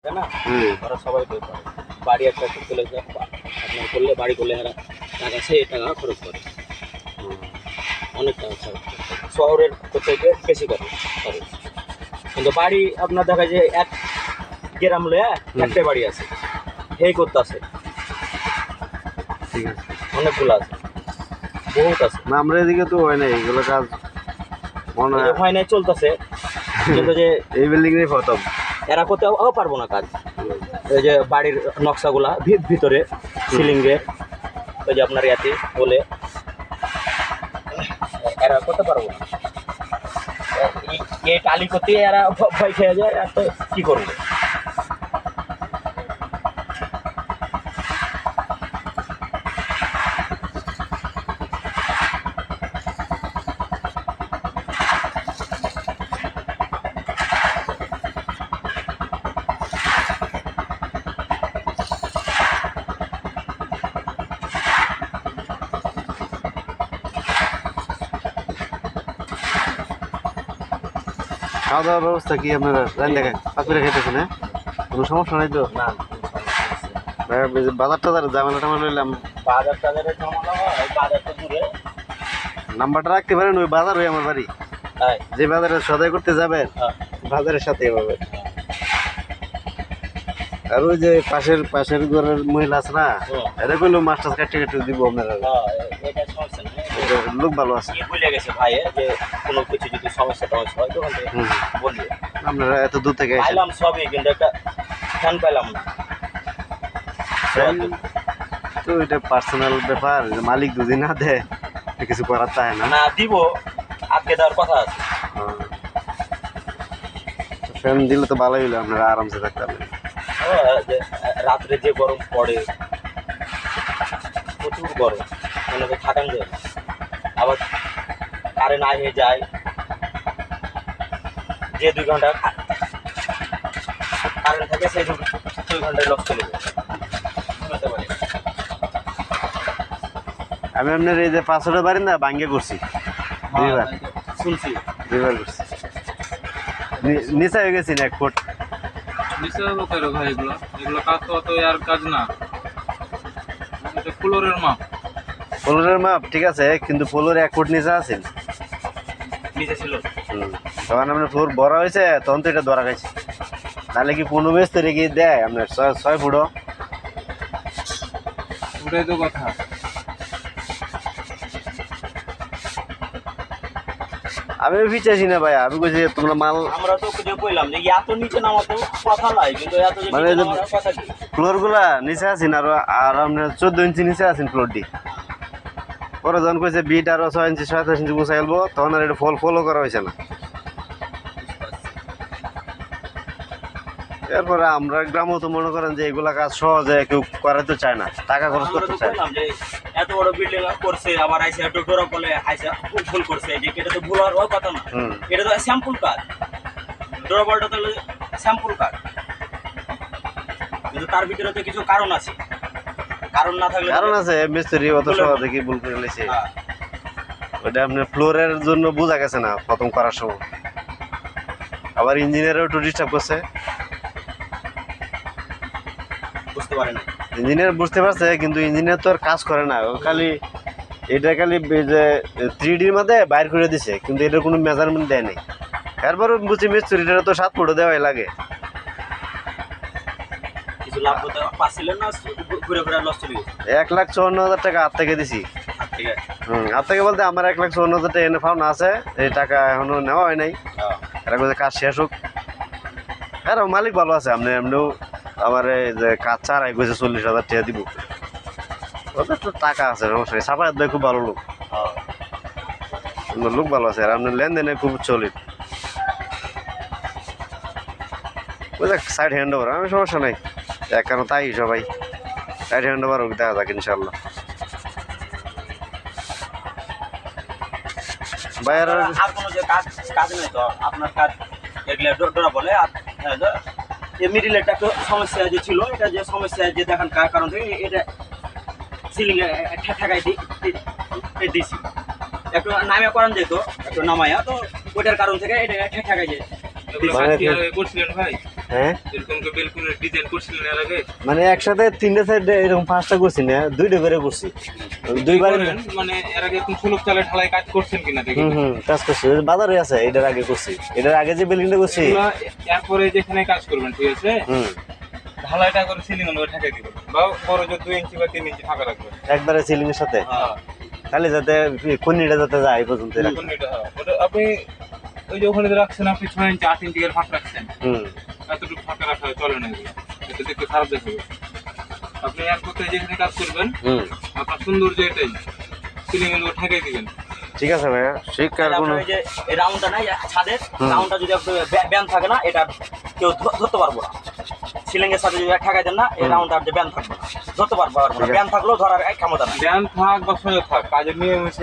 তাই না? ওরা সবাই পে করে। বাড়ি একটা করলে আপনার করলে বাড়ি করলে এরা টাকা সেই টাকা খরচ করে। অনেক টাকা খরচ করে। শহরের থেকে বেশি করে খরচ। কিন্তু বাড়ি আপনার দেখা যায় এক গ্রাম লয়ে একটাই বাড়ি আছে। এই করতেছে ঠিক আছে। অনেকগুলো আছে, বহুত আছে। না আমরা এদিকে তো হয় না এগুলো কাজ মনে হয় হয় নাই চলতেছে, কিন্তু যে এই বিল্ডিং এর প্রথম এরা করতেও পারবো না কাজ। এই যে বাড়ির নকশাগুলা ভিতরে সিলিংয়ের ওই যে আপনার ইয়াতে বলে এরা করতে পারবো না। এই টালি করতে এরা ভয় খেয়ে যায়, আর তো কি করবো। খাওয়া দাওয়ার ব্যবস্থা কি আপনারা রান্না পাকুড়ে খাইতেছেন? হ্যাঁ, কোনো সমস্যা নাই তো? না বাজার টাজার ঝামেলা টামেলা হইলাম বাজার টাজারের ঝামেলা হয়, বাজারটা দূরে। নাম্বারটা রাখতে পারেন, ওই বাজার হয়ে আমার বাড়ি। তাই যে বাজারে সদাই করতে যাবেন বাজারের সাথে পাবেন। আর ওই যে পাশের ঘরের মহিলা আছে না, এটা কইলো মাছ টাছ কাটতে কাটতে দিব আপনারা। এটা সমস্যা নেই। লোক ভালো আছে। কি ভুলে গেছে ভাই যে কোনো কিছু যদি সমস্যা টমস্যা হয় তখন বলবে। আপনারা এত দূর থেকে এসেছেন। পাইলাম সবই, কিন্তু একটা ফ্যান পাইলাম না। তো এটা পার্সোনাল ব্যাপার, মালিক যদি না দেয় কিছু করার চায় না। না দিব, আজকে দেওয়ার কথা আছে। ফ্যান দিলে তো ভালোই হলো, আপনারা আরামসে থাকতে পারবেন। যে রাত্রে যে গরম পড়ে, প্রচুর গরম, মানে তো থাকান যায় না। আবার কারেন্ট হয়ে যায়, যে 2 ঘন্টা কারেন্ট থাকে সেই 2 ঘন্টায় লস চলে যায়। বুঝতে পারি। আমি আপনার এই যে 500 বাড়ি না ভাঙ্গে করছি, দুইবার শুনছি করছি। নিচে হয়ে গেছি না 1 ফুট। নিচে হলো কেন ভাই? এগুলো কাজ তো অত আর কাজ না, এটা ফ্লোরের মাপ। ফ্লোরের মাপ ঠিক আছে, কিন্তু ফ্লোর 1 ফুট নিচে আছে। নিচে ছিল। তখন আপনার ফ্লোর বড় হয়েছে, তখন তো এটা ধরা খাইছে। নাহলে কি 15 বেশ তৈরি কি দেয় আপনার 6 ফুটও? ওটাই তো কথা। আমি বিচাইছি না ভাই, আমি কইছি তোমরা মাল। আমরা তো যে কইলাম যে এত নিচে নামাতো কথা নাই, কিন্তু এত যে মানে নিচে নামার কথা কি? ফ্লোর গুলা নিচে আছেন আর আপনার 14 ইঞ্চি নিচে আছেন ফ্লোর ডি। পরে যখন কইছে বিট আরো 6 ইঞ্চি 27 ইঞ্চি গুছাই আলবো, তখন আর এটা ফলো করা হয়েছে না। এরপরে আমরা গ্রামও তো মনে করেন যে এগুলা কাজ সহজে কেউ করাতে চায় না, টাকা খরচ আমরা করতে তো চায়। বললাম যে এত বড় বিল্ডিং করছে, আবার আইসা একটু ডোরা বলে আইসা ভুল করছে, যে এটা তো ভুল হওয়ার কথা না। এটা তো স্যাম্পল কাজ, ডোরা বলটা তো স্যাম্পল কাজ, কিন্তু তার ভিতরে তো কিছু কারণ আছে। কারণ না থাকলে কারণ আছে, মিস্ত্রি অত সহজে কি ভুল করে লেছে। ওইটা আপনার ফ্লোরের জন্য বোঝা গেছে না প্রথম করার সময়। আবার ইঞ্জিনিয়ারও একটু ডিস্টার্ব করছে। বুঝতে পারে না। ইঞ্জিনিয়ার বুঝতে পারছে, কিন্তু ইঞ্জিনিয়ার তো আর কাজ করে না। ও খালি এটা খালি যে 3Dর মধ্যে বাইর করে দিছে, কিন্তু এটার কোনো মেজারমেন্ট দেয় নাই। এরপরও বুঝছি মিস্ত্রিটা তো 7 ফুটও দেওয়াই লাগে। কিছু লাভ করতে পারছিলেন না, ঘুরে ঘুরে লস চলে গেছে। 1,54,000 টাকা হাত থেকে দিছি। ঠিক আছে। হাত থেকে বলতে আমার 1,54,000 টাকা এনে ফাউন্ড আছে, এই টাকা এখনো নেওয়া হয় নাই। এরা বলছে কাজ শেষ হোক। হ্যাঁ, মালিক ভালো আছে। এমনিও আমার এই যে কাজ ছাড়াই গেছে 40,000 টাকা দিব। ওদের তো টাকা আছে, সমস্যা নেই। সাফায়াত ভাই খুব ভালো লোক, লোক ভালো আছে। আর আপনার লেনদেনে খুব চলিত। ওই দেখ সাইড হ্যান্ড ওভার, আমি সমস্যা নাই। এক কারণ তাই সবাই সাইড হ্যান্ড ওভার হোক, দেখা যাক ইনশাল্লাহ। ভাই আর কোনো যে কাজ নেই তো আপনার কাজ এগুলো ডোরা বলে। মিডিল একটা সমস্যা যে ছিল, এটা যে সমস্যা যে দেখান কারণ থেকে এটা সিলিং ঠেকাই দিছি, একটু নামে করান যেত, একটু নামায়া তো ওইটার কারণ থেকে এটা ঠেকাই যায়। করছিলেন ভাই? হ্যাঁ এরকম কি বেলকুনির ডিজাইন করছিলেন এর আগে? মানে একসাথে 3টে সাইড এরকম 5টা করছি না, 2টা করে করছি। দুইবার করেন, মানে এর আগে কোন সুলভ চালে ঢালাই কাজ করছেন কিনা দেখি। কাজ করছি, বাজারে আছে, এটার আগে করছি, এটার আগে যে বিল্ডিংটা করছি। এগুলা এরপরে যেখানে কাজ করবেন, ঠিক আছে, হুম ঢালাইটা করে সিলিং অনুযায়ী ঠেকাই দিবেন, বা বড় যে 2 ইঞ্চি বা 3 ইঞ্চি ফাঁকা রাখবেন। একবারে সিলিং এর সাথে হ্যাঁ, খালি যাতে কোনিটা যাতে যায় এই পর্যন্ত রাখবেন। এখন এটা, হ্যাঁ, ওটা আপনি ওই যে ওখানে যে রাখছেন, আপনি 6 ইঞ্চি 8 ইঞ্চি এর ফাঁকা রাখছেন, হুম এতটুকু ফাঁকা রাখা চলে না, এগুলো এটা দেখতে খারাপ দেখাবে। আপনি এক কথায় যেখানে কাজ করবেন, হুম আপনার সৌন্দর্য এটাই, সিলিং অনুযায়ী ঠেকাই দিবেন। ঠিক আছে ভাইয়া, শিক্ষার কোনো আপনার এই যে এই রাউন্ডটা নাই ছাদের হুম। রাউন্ডটা যদি একটু ব্যায়াম থাকে না, এটা কেউ ধরতে পারবো না। সিলিং এর সাথে যদি ঠেকাই দেন না, এই রাউন্ডটার যে ব্যায়াম থাকবে না, ধরতে পারবো না। ব্যায়াম থাকলেও ধরার ক্ষমতা নেই। জ্ঞান থাক বা সহায় থাক, কাজের নিয়ম